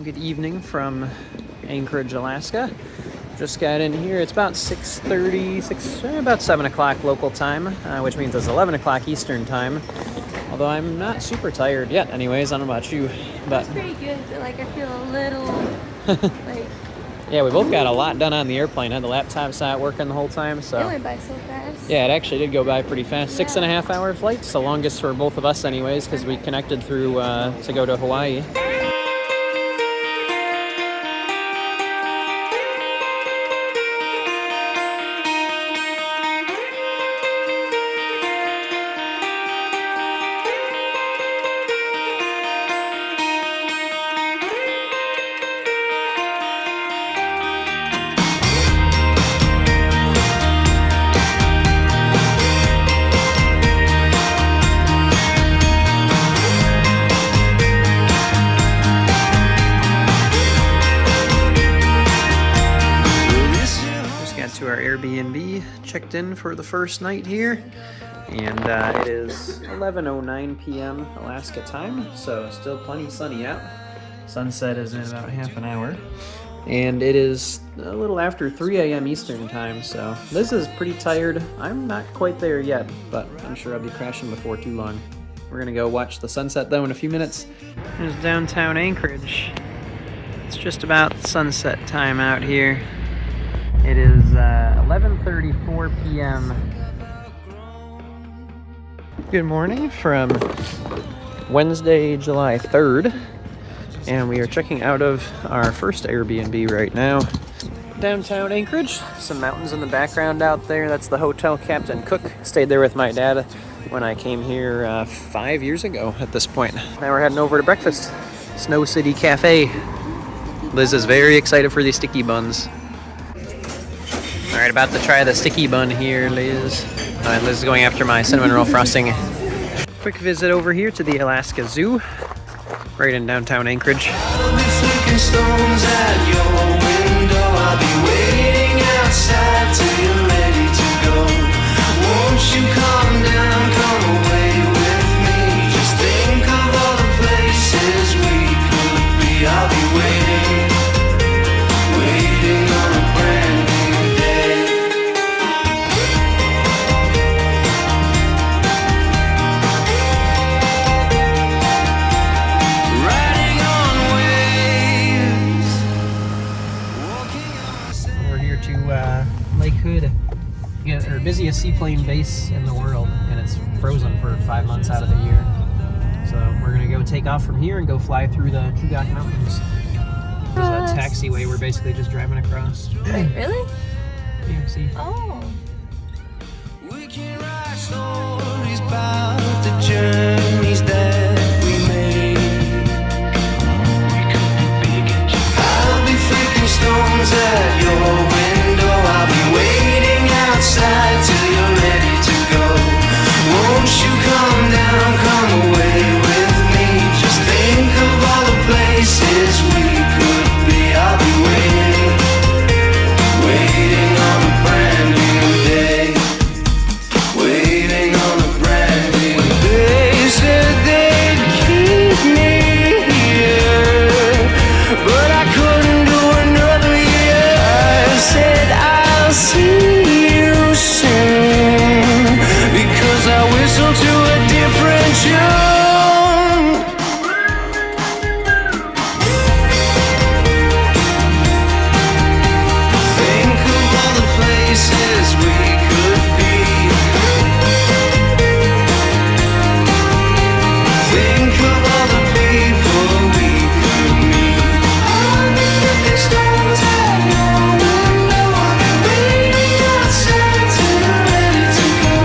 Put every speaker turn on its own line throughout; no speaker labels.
Good evening from Anchorage, Alaska. Just got in here. It's about 6:30, about 7 o'clock local time, which means it's 11 o'clock Eastern time. Although I'm not super tired yet anyways. I don't know about you, but
it's pretty good, but like I feel a little like...
Yeah, we both got a lot done on the airplane. Had the laptops not working the whole time, so...
It went by so fast.
Yeah, it actually did go by pretty fast.
Yeah.
6.5 hour flight. It's the longest for both of us anyways, because we connected through to go to Hawaii. To our Airbnb, checked in for the first night here, and it is 11:09 p.m. Alaska time, so still plenty sunny out. Sunset is in about half an hour, and it is a little after 3 a.m. Eastern time, so this is pretty tired. I'm not quite there yet, but I'm sure I'll be crashing before too long. We're gonna go watch the sunset though in a few minutes. There's downtown Anchorage. It's just about sunset time out here. It is 11:34 p.m. Good morning from Wednesday, July 3rd, and we are checking out of our first Airbnb right now. Downtown Anchorage, some mountains in the background out there. That's the Hotel Captain Cook. Stayed there with my dad when I came here 5 years ago at this point. Now we're heading over to breakfast. Snow City Cafe. Liz is very excited for these sticky buns. All right, about to try the sticky bun here, Liz. Liz is going after my cinnamon roll frosting. Quick visit over here to the Alaska Zoo, right in downtown Anchorage.
I'll be flicking stones at your window. I'll be waiting outside till you're ready to go. Won't you come down, come away with me? Just think of all the places we could be. I'll be waiting, waiting on a brand new day. Riding on waves, walking on
We're here to Lake Hood, our busiest seaplane base in the world, and it's frozen for 5 months out of the year. So we're gonna go take off from here and go fly through the Knik Mountains. There's a taxiway we're basically just driving across.
Wait, really?
Yeah, see?
Oh.
We can write stories about the journeys that we made. I'll be flicking stones at your window. I'll be waiting outside till you're ready to go. Won't you come down, come away with me? Just think of all the places we could be. I'll be waiting, waiting on a brand new day. Waiting on a brand new day. Said they'd keep me here, but I couldn't do another year. I said I'll see you soon, because I whistle to a different tune. Think of all the places we could be. Think of all the people we could meet. I'll be flicking stones at your window. I'll be waiting outside till you're ready to go.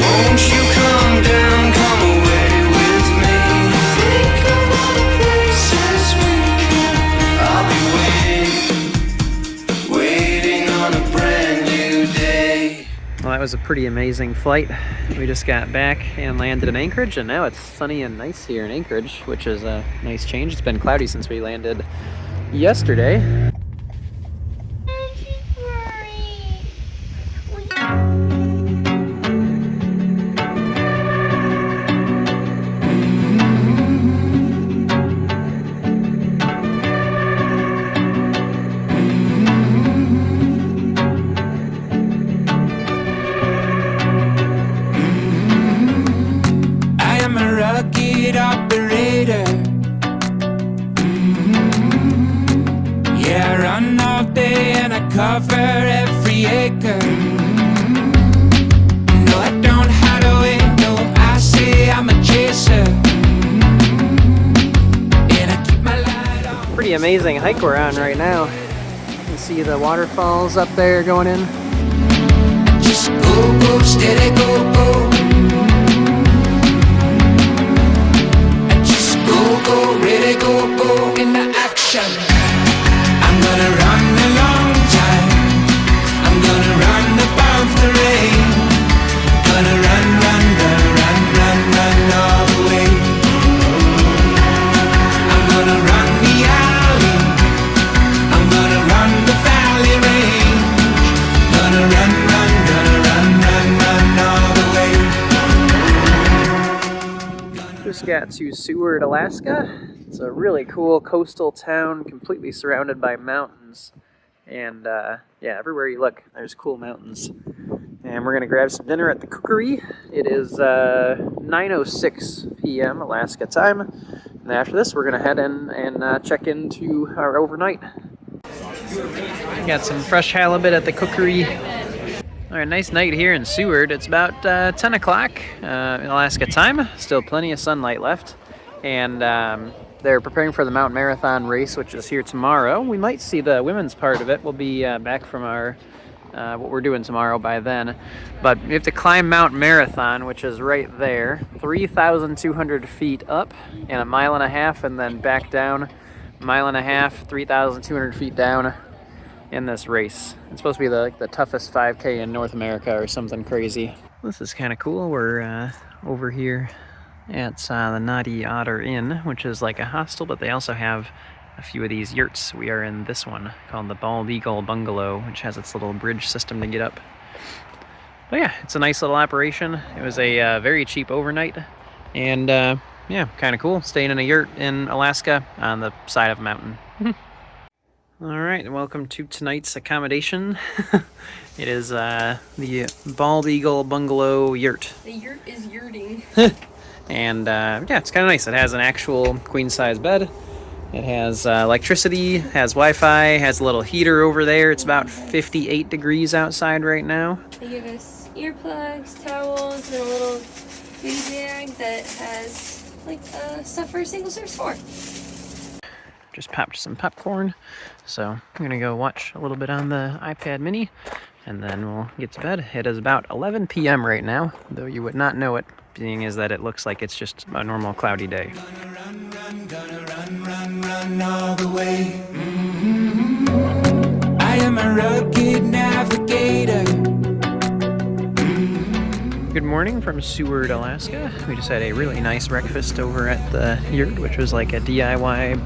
Won't you come down, come away with me? Think of all the places we could be. I'll be waiting, waiting on a brand new day.
Well, that was a pretty amazing flight. We just got back and landed in Anchorage, and now it's sunny and nice here in Anchorage, which is a nice change. It's been cloudy since we landed yesterday.
cover every acre. No, I don't hide away, no, I say I'm a chaser. And I keep my light on.
Pretty amazing hike we're on right now. You can see the waterfalls up there going in.
Just go, go, steady, go, go. Just go, go, ready, go, go, into action. I'm gonna run a long time. I'm gonna run above the rain. Gonna run, run, gonna run, run, run all the way. I'm gonna run the alley. I'm gonna run the valley range. Gonna run, run, gonna run, run, run all the way.
Just got to Seward, Alaska. It's a really cool coastal town, completely surrounded by mountains. And yeah, everywhere you look, there's cool mountains. And we're gonna grab some dinner at the cookery. It is 9:06 p.m. Alaska time. And after this, we're gonna head in and check into our overnight. Got some fresh halibut at the cookery. All right, nice night here in Seward. It's about 10 o'clock in Alaska time. Still plenty of sunlight left. And they're preparing for the Mountain Marathon race, which is here tomorrow. We might see the women's part of it. We'll be back from our what we're doing tomorrow by then. But we have to climb Mountain Marathon, which is right there, 3,200 feet up and 1.5 miles, and then back down 1.5 miles, 3,200 feet down in this race. It's supposed to be the toughest 5K in North America or something crazy. This is kind of cool. We're over here at the Nauti Otter Inn, which is like a hostel, but they also have a few of these yurts. We are in this one called the Bald Eagle Bungalow, which has its little bridge system to get up. But yeah, it's a nice little operation. It was a very cheap overnight, and yeah, kind of cool, staying in a yurt in Alaska on the side of a mountain. All right, welcome to tonight's accommodation. It is the Bald Eagle Bungalow Yurt.
The yurt is yurting.
And yeah, it's kind of nice. It has an actual queen-size bed. It has electricity, has Wi-Fi, has a little heater over there. It's about 58 degrees outside right now.
They give us earplugs, towels, and a little goodie bag that has like stuff for a single serve store.
Just popped some popcorn. So I'm gonna go watch a little bit on the iPad mini, and then we'll get to bed. It is about 11 p.m. right now, though you would not know it, being is that it looks like it's just a normal cloudy day.
Gonna run all the way. Mm-hmm. I am a rugged navigator.
Good morning from Seward, Alaska. We just had a really nice breakfast over at the yurt, which was like a DIY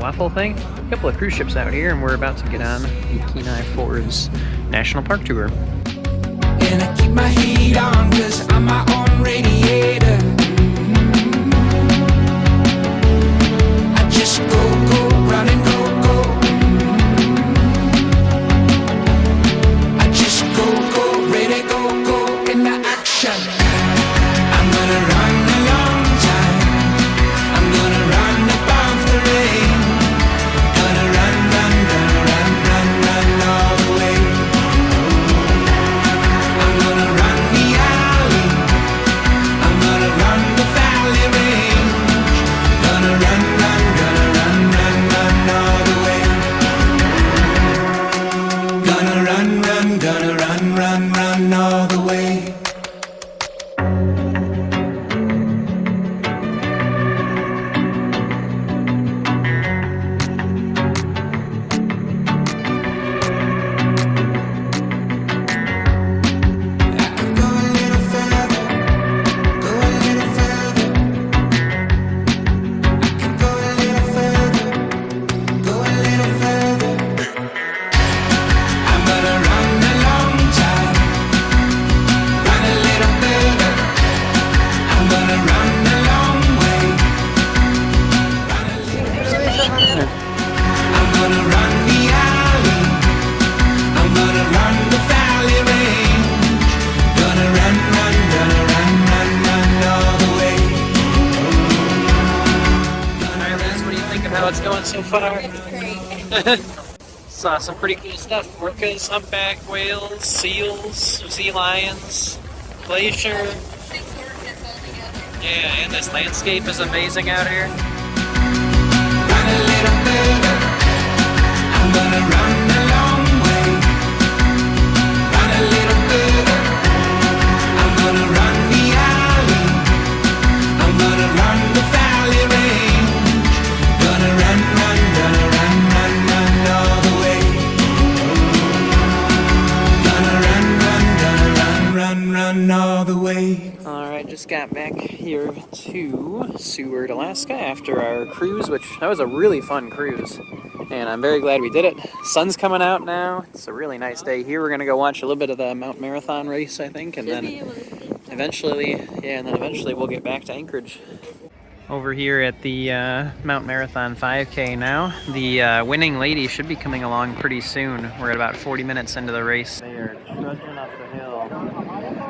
waffle thing. A couple of cruise ships out here, and we're about to get on the Kenai Fjords National Park tour.
And I keep my heat on, 'cause I'm my own radiator. I just go, run and go. I just go, ready, go, into action. I'm gonna run a long time. I'm gonna run above the rain. Gonna run all the way. I'm gonna run the alley. I'm gonna run the valley range. Gonna run all the way. Gonna run all the way.
How it's going so far?
It's great.
Saw some pretty cool stuff. Orcas, humpback whales, seals, sea lions, glacier.
6 orcas all together.
Yeah, and this landscape is amazing out here.
Run a little further. I'm gonna run a long way. Run a little further. I'm gonna run the alley. I'm gonna run the valley range. Gonna run all the way. Gonna run all the way.
Alright, just got back here to Seward, Alaska after our cruise, which that was a really fun cruise. And I'm very glad we did it. Sun's coming out now. It's a really nice day here. We're gonna go watch a little bit of the Mount Marathon race, I think, and then eventually we'll get back to Anchorage. Over here at the Mount Marathon 5K now. The winning lady should be coming along pretty soon. We're at about 40 minutes into the race. They are trudging up the hill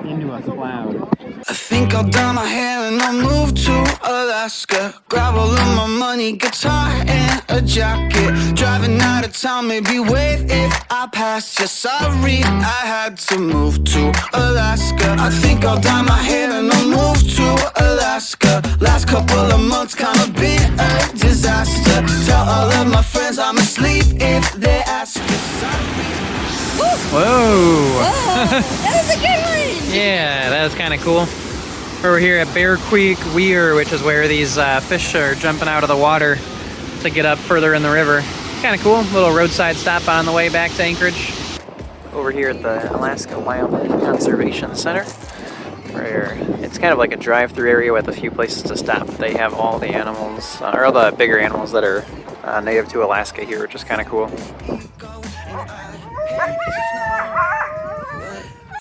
into a cloud.
I think I'll dye my hair and I'll move to Alaska. Grab all of my money, guitar and a jacket. Driving out of town, maybe wave if I pass you. Sorry, I had to move to Alaska. I think I'll dye my hair and I'll move to Alaska. Last couple of months kinda been a disaster. Tell all of my friends I'm asleep if they ask you. Sorry.
Whoa!
Whoa, that was a good one!
Yeah, that was kind of cool. We're here at Bear Creek Weir, which is where these fish are jumping out of the water to get up further in the river. Kind of cool. Little roadside stop on the way back to Anchorage. Over here at the Alaska Wildlife Conservation Center, where it's kind of like a drive-through area with a few places to stop. They have all the animals, or all the bigger animals that are native to Alaska here, which is kind of cool.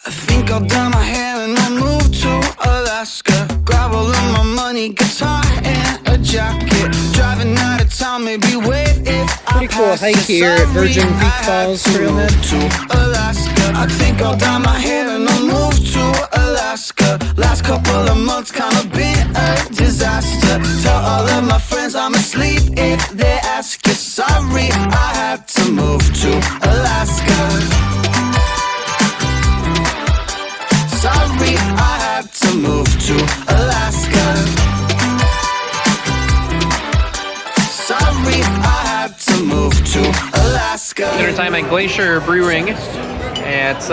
I think I'll dye my hair and I'll move to Alaska. Grab all of my money, guitar and a jacket. Driving out of town, maybe wave if
Pretty cool hike here at Virgin Creek Falls Trailhead.
To Alaska. I think I'll dye my hair and I'll move to Alaska. Last couple of months kinda been a disaster. Tell all of my friends I'm asleep if they ask you. Sorry, I had to move to Alaska. Sorry, I had to move to Alaska. Sorry, I had to move to Alaska.
Dinner time at Glacier Brewing. It's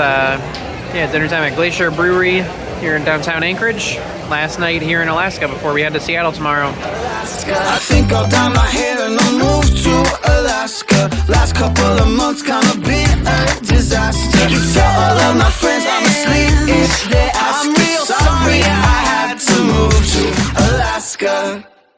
dinner time at Glacier Brewery here in downtown Anchorage. Last night here in Alaska before we head to Seattle tomorrow.
I think I'll dye my hair and I'll move to Alaska. Last couple of months kinda been a disaster. Tell all of my